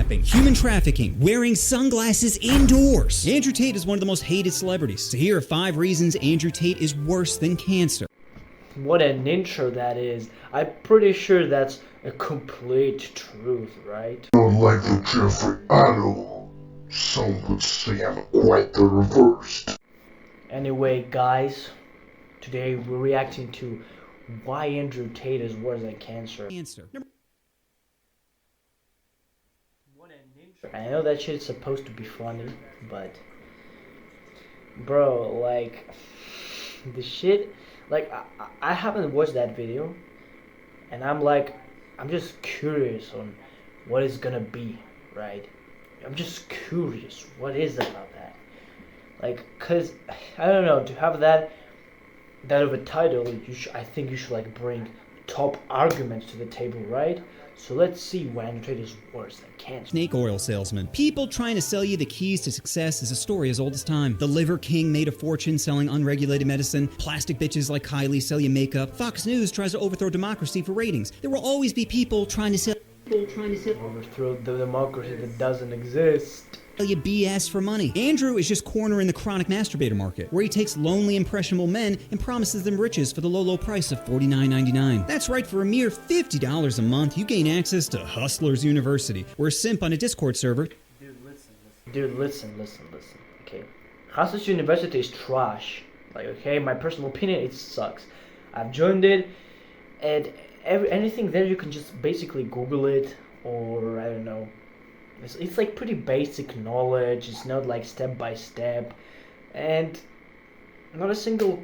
kidnapping, human trafficking, wearing sunglasses indoors. Andrew Tate is one of the most hated celebrities. So here are 5 reasons Andrew Tate is worse than cancer. What an intro that is. I'm pretty sure that's a complete truth, right? Unlike the Jeffrey Idol, some would say I'm quite the reverse. Anyway, guys, today we're reacting to why Andrew Tate is worse than cancer. What an intro. I know that shit's supposed to be funny, but bro, like the shit, like I haven't watched that video, and I'm just curious on what it's gonna be, right? I'm just curious, what is about that? Like, cause I don't know, to have that of a title, I think you should like bring top arguments to the table, right? So let's see why Andrew Tate is worse than cancer. Snake oil salesman. People trying to sell you the keys to success is a story as old as time. The Liver King made a fortune selling unregulated medicine. Plastic bitches like Kylie sell you makeup. Fox News tries to overthrow democracy for ratings. There will always be people trying to sell Overthrow the democracy that doesn't exist. you BS for money. Andrew is just cornering the chronic masturbator market, where he takes lonely, impressionable men and promises them riches for the low price of $49.99. That's right, for a mere $50 a month, you gain access to Hustlers University, where a simp on a Discord server. Dude, listen. Okay, Hustlers University is trash. Like, okay, my personal opinion, it sucks. I've joined it, and anything there you can just basically Google it, or I don't know. It's like pretty basic knowledge. It's not like step by step, and not a single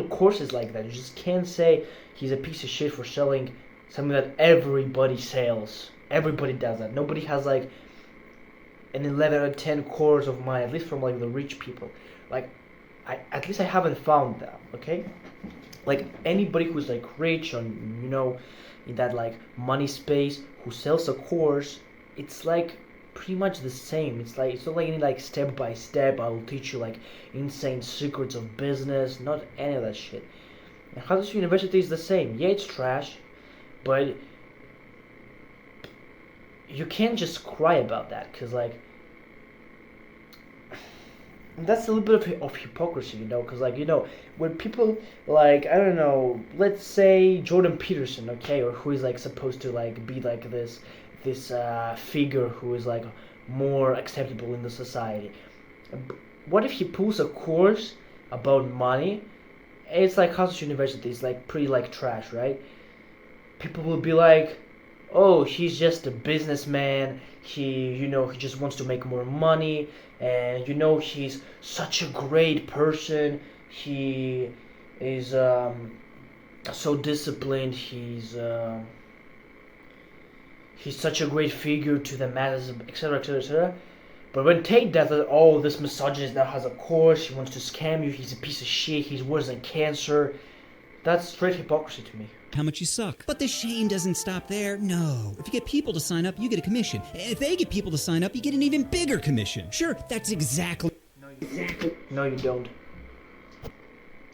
course is like that. You just can't say he's a piece of shit for selling something that everybody sells. Everybody does that. Nobody has like an 11 or 10 course of mine, at least from like the rich people. Like, at least I haven't found that. Okay, like anybody who's like rich on, you know, in that like money space, who sells a course, it's like pretty much the same. It's not like any like step by step, I will teach you like insane secrets of business, not any of that shit. And Hustlers University is the same. Yeah, it's trash, but you can't just cry about that, because like that's a little bit of hypocrisy, you know, because like, you know, when people like, I don't know, let's say Jordan Peterson, okay, or who is like supposed to like be like this figure who is like more acceptable in the society. What if he pulls a course about money? It's like Hustlers University is like pretty like trash, right? People will be like, oh, he's just a businessman, he just wants to make more money, and you know, he's such a great person, he is so disciplined, he's such a great figure to the masses, etc., etc., etc. But when Tate does it, oh, this misogynist now has a course, he wants to scam you, he's a piece of shit, he's worse than cancer. That's straight hypocrisy to me. How much you suck. But the shame doesn't stop there. No. If you get people to sign up, you get a commission. And if they get people to sign up, you get an even bigger commission. Sure, that's exactly. No, you don't.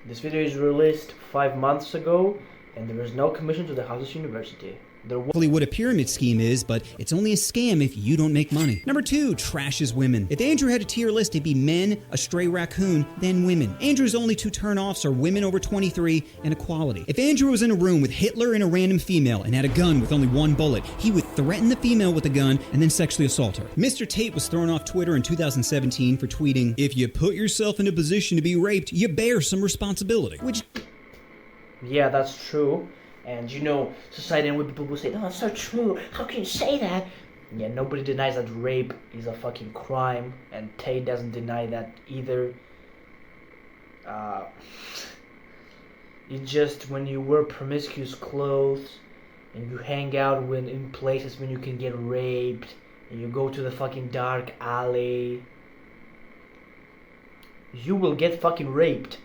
This video is released 5 months ago, and there is no commission to the Hustlers University. What a pyramid scheme is, but it's only a scam if you don't make money. Number 2, trashes women. If Andrew had a tier list, it'd be men, a stray raccoon, then women. Andrew's only 2 turnoffs are women over 23 and equality. If Andrew was in a room with Hitler and a random female and had a gun with only 1 bullet, he would threaten the female with a gun and then sexually assault her. Mr. Tate was thrown off Twitter in 2017 for tweeting, "If you put yourself in a position to be raped, you bear some responsibility." Which, yeah, that's true. And you know, society and people will say, no, that's not true, how can you say that? Yeah, nobody denies that rape is a fucking crime, and Tate doesn't deny that either. It's just when you wear promiscuous clothes, and you hang out in places when you can get raped, and you go to the fucking dark alley, you will get fucking raped.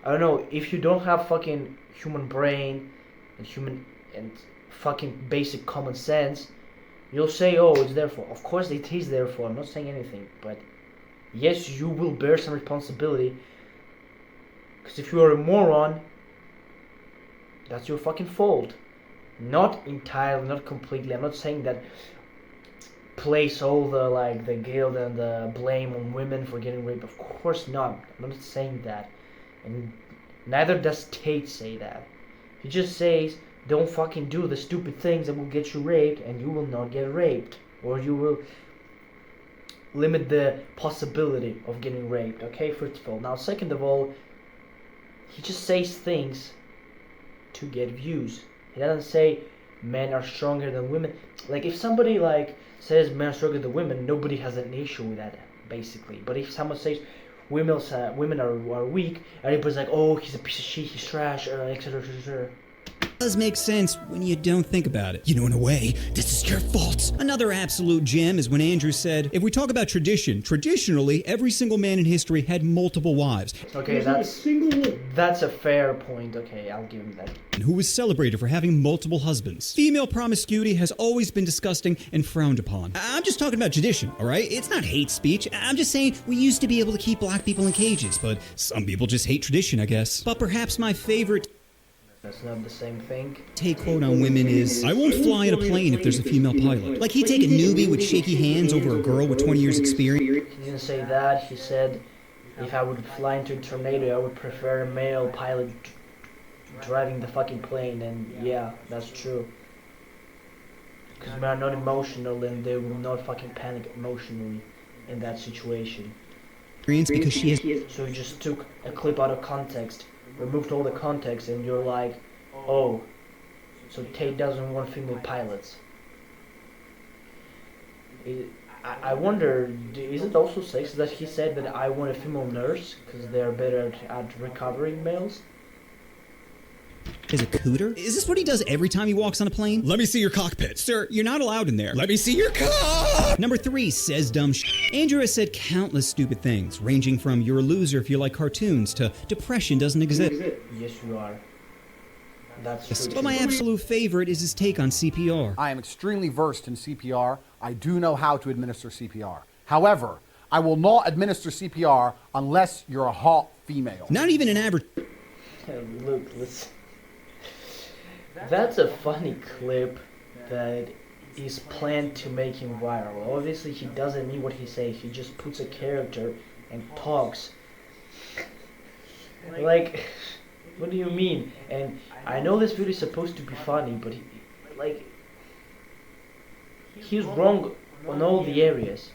I don't know, if you don't have fucking human brain and fucking basic common sense, you'll say, oh, it's their fault. Of course it is their fault, I'm not saying anything, but yes, you will bear some responsibility, because if you are a moron, that's your fucking fault. Not entirely, not completely. I'm not saying that place all the guilt and the blame on women for getting raped. Of course not. I'm not saying that, and neither does Tate say that. He just says, don't fucking do the stupid things that will get you raped, and you will not get raped, or you will limit the possibility of getting raped. Okay, first of all. Now, second of all, he just says things to get views. He doesn't say men are stronger than women. Like, if somebody says men are stronger than women, nobody has an issue with that, basically. But if someone says women are weak, everybody's like, oh, he's a piece of shit, he's trash, etc., etc. Does make sense when you don't think about it. You know, in a way, this is your fault. Another absolute gem is when Andrew said, if we talk about tradition, traditionally, every single man in history had multiple wives. Okay, that's a fair point. Okay, I'll give him that. Who was celebrated for having multiple husbands. Female promiscuity has always been disgusting and frowned upon. I'm just talking about tradition, all right? It's not hate speech. I'm just saying we used to be able to keep black people in cages, but some people just hate tradition, I guess. But perhaps my favorite That's not the same thing. take quote on women is, I won't fly in a plane if there's a female pilot. Like he'd take a newbie with shaky hands over a girl with 20 years experience. He didn't say that. He said, if I would fly into a tornado, I would prefer a male pilot driving the fucking plane. And yeah, that's true. Because men are not emotional, and they will not fucking panic emotionally in that situation. Because she has So you just took a clip out of context, removed all the context, and you're like, oh, so Tate doesn't want female pilots. I wonder, is it also sexist that he said that I want a female nurse because they're better at recovering males? is a cooter? Is this what he does every time he walks on a plane? Let me see your cockpit. Sir, you're not allowed in there. Let me see your cock! Number 3, says dumb shit. Andrew has said countless stupid things, ranging from you're a loser if you like cartoons to depression doesn't exist. Yes, you are. That's true. But my absolute favorite is his take on CPR. I am extremely versed in CPR. I do know how to administer CPR. However, I will not administer CPR unless you're a hot female. Not even an average... Look, listen. That's a funny clip that is planned to make him viral. Obviously, he doesn't mean what he says. He just puts a character and talks. Like, what do you mean? And I know this video is supposed to be funny, but he's wrong on all the areas.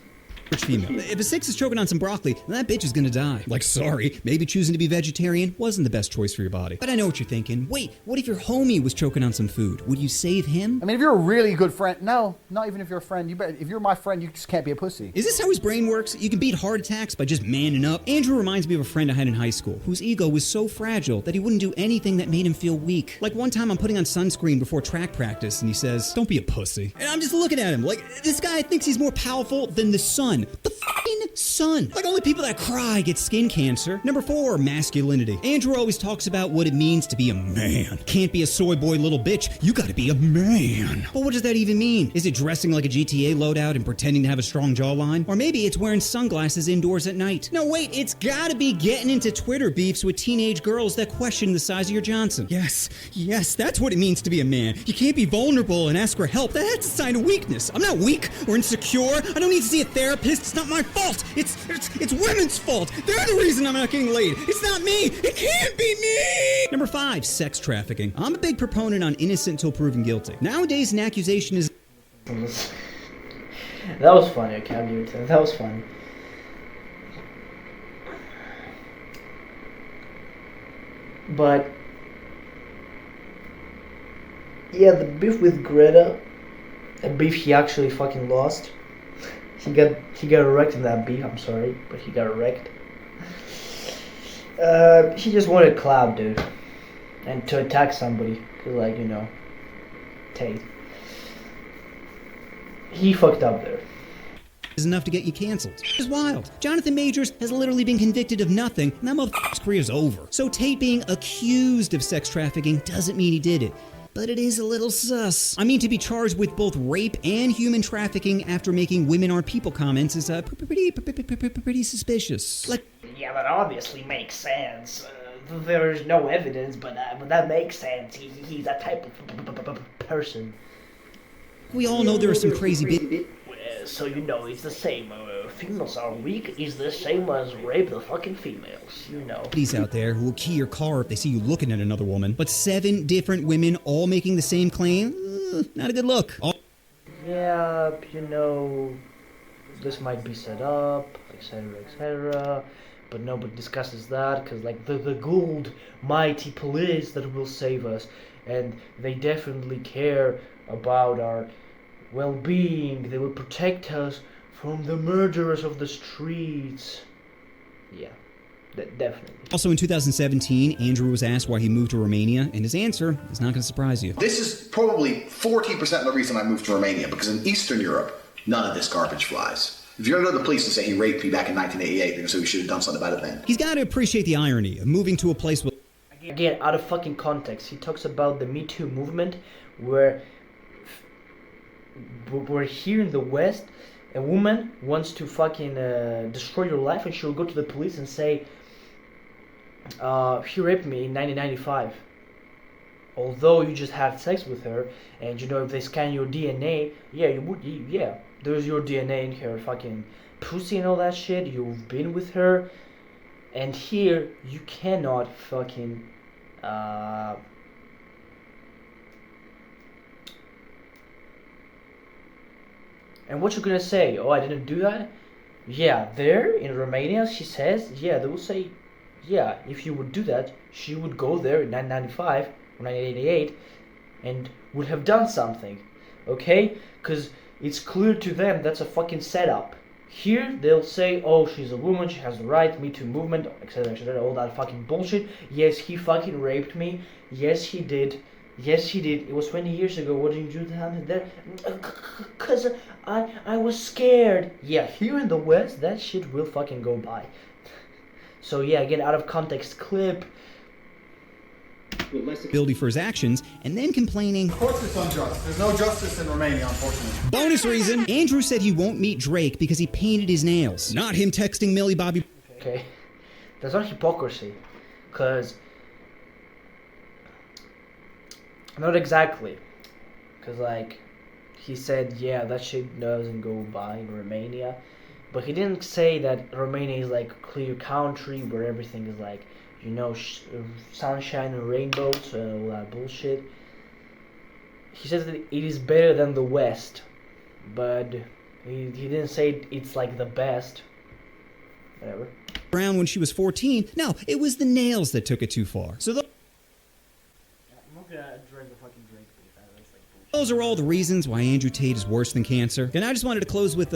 female. If a 6 is choking on some broccoli, then that bitch is gonna die. Like, sorry, maybe choosing to be vegetarian wasn't the best choice for your body. But I know what you're thinking. Wait, what if your homie was choking on some food? Would you save him? I mean, if you're a really good friend, no, not even if you're a friend. You bet. If you're my friend, you just can't be a pussy. Is this how his brain works? You can beat heart attacks by just manning up? Andrew reminds me of a friend I had in high school whose ego was so fragile that he wouldn't do anything that made him feel weak. Like one time I'm putting on sunscreen before track practice and he says, "Don't be a pussy." And I'm just looking at him like, this guy thinks he's more powerful than the sun. The fucking sun. Like only people that cry get skin cancer. Number 4, masculinity. Andrew always talks about what it means to be a man. Can't be a soy boy little bitch. You gotta be a man. But what does that even mean? Is it dressing like a GTA loadout and pretending to have a strong jawline? Or maybe it's wearing sunglasses indoors at night. No, wait, it's gotta be getting into Twitter beefs with teenage girls that question the size of your Johnson. Yes, that's what it means to be a man. You can't be vulnerable and ask for help. That's a sign of weakness. I'm not weak or insecure. I don't need to see a therapist. It's not my fault. It's women's fault. They're the reason I'm not getting laid. It's not me. It can't be me. Number 5, sex trafficking. I'm a big proponent on innocent till proven guilty. Nowadays, an accusation is... That was funny, okay, I'll give it to him. That was funny. But yeah, the beef with Greta, a beef he actually fucking lost. He got wrecked in that beef. I'm sorry, but he got wrecked. He just wanted clout, dude, and to attack somebody, cause like Tate. He fucked up there. is enough to get you canceled. It's wild. Jonathan Majors has literally been convicted of nothing, and that motherfucker's career's over. So Tate being accused of sex trafficking doesn't mean he did it. But it is a little sus. I mean, to be charged with both rape and human trafficking after making women aren't people comments is pretty suspicious. Like, yeah, that obviously makes sense. There's no evidence, but that makes sense. He's that type of person. we all know there are some crazy So you know, it's the same. Females are weak. It's the same as rape the fucking females. You know. Ladies out there who will key your car if they see you looking at another woman. But 7 different women all making the same claim? Not a good look. Yeah, you know, this might be set up, etc., etc. But nobody discusses that because, like, the gold mighty police that will save us, and they definitely care about our well-being. They will protect us from the murderers of the streets. Yeah, definitely. Also in 2017, Andrew was asked why he moved to Romania, and his answer is not going to surprise you. This is probably 40% of the reason I moved to Romania, because in Eastern Europe, none of this garbage flies. If you're going to go to the police and say he raped me back in 1988, they're going to say we should have done something about it then. He's got to appreciate the irony of moving to a place with... Again, out of fucking context, he talks about the Me Too movement, where here in the West, a woman wants to fucking destroy your life, and she'll go to the police and say, he raped me in 1995. Although you just had sex with her, and you know, if they scan your DNA, yeah, there's your DNA in her fucking pussy and all that shit. You've been with her, and here you cannot fucking and what you gonna say? Oh, I didn't do that? Yeah, there in Romania, she says, yeah, they will say, yeah, if you would do that, she would go there in 1995 or 1988 and would have done something, okay? Because it's clear to them that's a fucking setup. Here, they'll say, oh, she's a woman, she has the right, Me Too movement, etc., etc., all that fucking bullshit. Yes, he fucking raped me. Yes, he did. Yes, he did. It was 20 years ago. What did you do to him there? Because I was scared. Yeah, here in the West, that shit will fucking go by. So yeah, again, out of context clip. ...ability for his actions, and then complaining... Of course it's unjust. There's no justice in Romania, unfortunately. Bonus reason, Andrew said he won't meet Drake because he painted his nails. Not him texting Millie Bobby... Okay, that's not hypocrisy, because... Not exactly, because like, he said, yeah, that shit doesn't go by in Romania, but he didn't say that Romania is like a clear country where everything is like, you know, sunshine and rainbows, all that bullshit. He says that it is better than the West, but he didn't say it's like the best. Whatever. ...around when she was 14. No, it was the nails that took it too far. So those are all the reasons why Andrew Tate is worse than cancer. And I just wanted to close with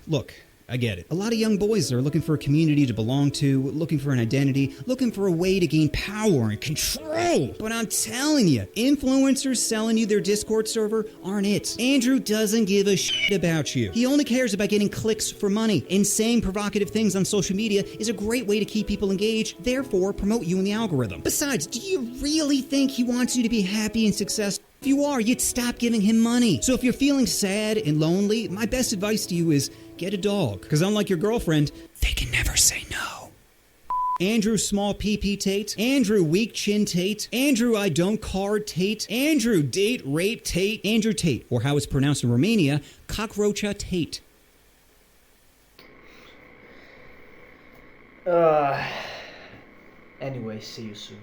look, I get it. A lot of young boys are looking for a community to belong to, looking for an identity, looking for a way to gain power and control. But I'm telling you, influencers selling you their Discord server aren't it. Andrew doesn't give a shit about you. He only cares about getting clicks for money. And saying provocative things on social media is a great way to keep people engaged, therefore promote you in the algorithm. Besides, do you really think he wants you to be happy and successful? If you are, you'd stop giving him money. So if you're feeling sad and lonely, my best advice to you is get a dog. Because unlike your girlfriend, they can never say no. Andrew Small PP Tate, Andrew Weak Chin Tate, Andrew I Don't Card Tate, Andrew Date Rape Tate, Andrew Tate, or how it's pronounced in Romania, Cockroacha Tate. Anyway, see you soon.